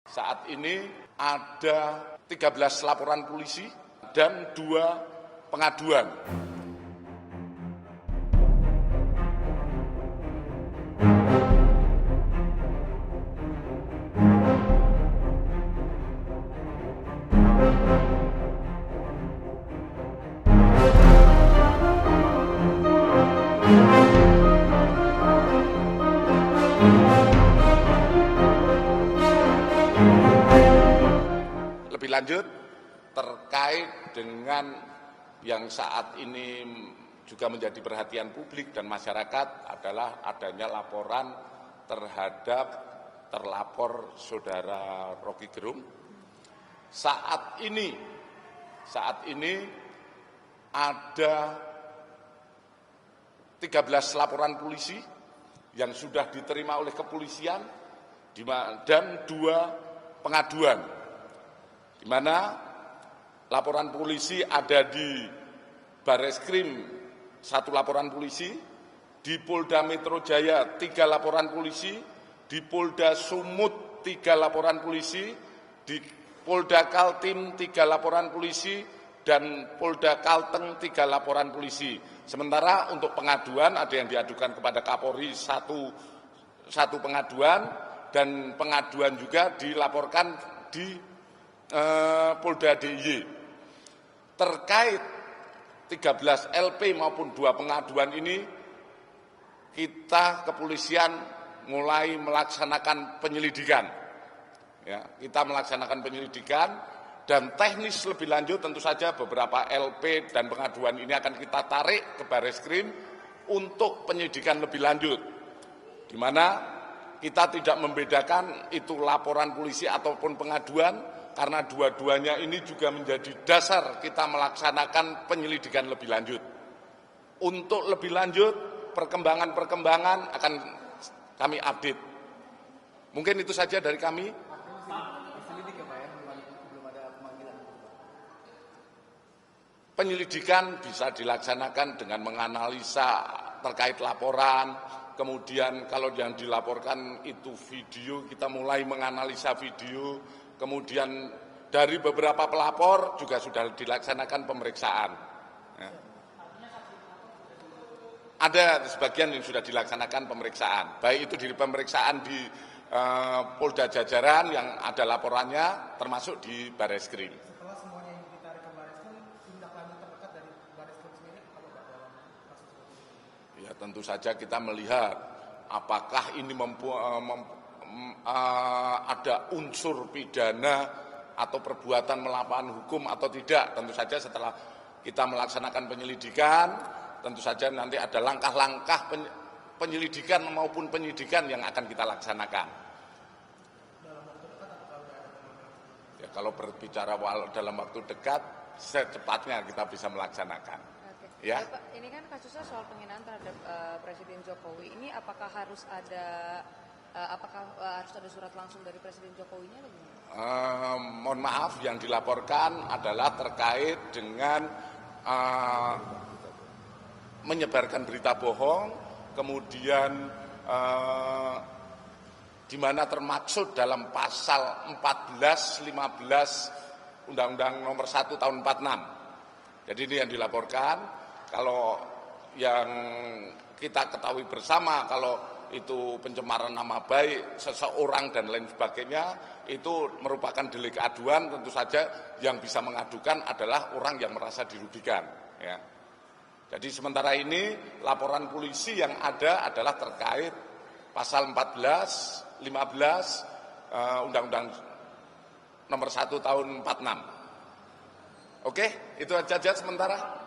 Saat ini ada 13 laporan polisi dan 2 pengaduan. Lebih lanjut terkait dengan yang saat ini juga menjadi perhatian publik dan masyarakat adalah adanya laporan terhadap terlapor saudara Rocky Gerung. Saat ini ada 13 laporan polisi yang sudah diterima oleh kepolisian dan 2 pengaduan, di mana laporan polisi ada di Bareskrim 1 laporan polisi, di Polda Metro Jaya 3 laporan polisi, di Polda Sumut 3 laporan polisi, di Polda Kaltim 3 laporan polisi, dan Polda Kalteng 3 laporan polisi. Sementara untuk pengaduan ada yang diadukan kepada Kapolri satu pengaduan, dan pengaduan juga dilaporkan di Polda DIY. Terkait 13 LP maupun 2 pengaduan ini, kita kepolisian mulai melaksanakan penyelidikan. Ya, kita melaksanakan penyelidikan dan teknis lebih lanjut tentu saja beberapa LP dan pengaduan ini akan kita tarik ke Bareskrim untuk penyelidikan lebih lanjut, di mana kita tidak membedakan itu laporan polisi ataupun pengaduan, karena dua-duanya ini juga menjadi dasar kita melaksanakan penyelidikan lebih lanjut. Untuk lebih lanjut, perkembangan akan kami update. Mungkin itu saja dari kami. Penyelidikan bisa dilaksanakan dengan menganalisa terkait laporan, kemudian kalau yang dilaporkan itu video, kita mulai menganalisa video, kemudian dari beberapa pelapor juga sudah dilaksanakan pemeriksaan. Ya. Ada sebagian yang sudah dilaksanakan pemeriksaan, baik itu di pemeriksaan di Polda Jajaran yang ada laporannya, termasuk di Bareskrim. Setelah semuanya yang ditarik ke Bareskrim, tindak lanjut terdekat dari Bareskrim sendiri apa Pak dalam kasus ini? Ya, tentu saja kita melihat apakah ini ada unsur pidana atau perbuatan melawan hukum atau tidak. Tentu saja setelah kita melaksanakan penyelidikan, tentu saja nanti ada langkah-langkah penyelidikan maupun penyidikan yang akan kita laksanakan. Ya, kalau berbicara dalam waktu dekat, secepatnya kita bisa melaksanakan. Oke. Ya. Pak, ini kan kasusnya soal penghinaan terhadap Presiden Jokowi. Ini apakah harus ada surat langsung dari Presiden Jokowinya? Mohon maaf, yang dilaporkan adalah terkait dengan menyebarkan berita bohong, kemudian di mana termaksud dalam pasal 14, 15 Undang-Undang Nomor 1 Tahun 46. Jadi ini yang dilaporkan. Kalau yang kita ketahui bersama, kalau itu pencemaran nama baik seseorang dan lain sebagainya, itu merupakan delik aduan. Tentu saja yang bisa mengadukan adalah orang yang merasa dirugikan. Ya. Jadi sementara ini laporan polisi yang ada adalah terkait pasal 14, 15 Undang-Undang Nomor 1 Tahun 46. Oke, itu saja sementara.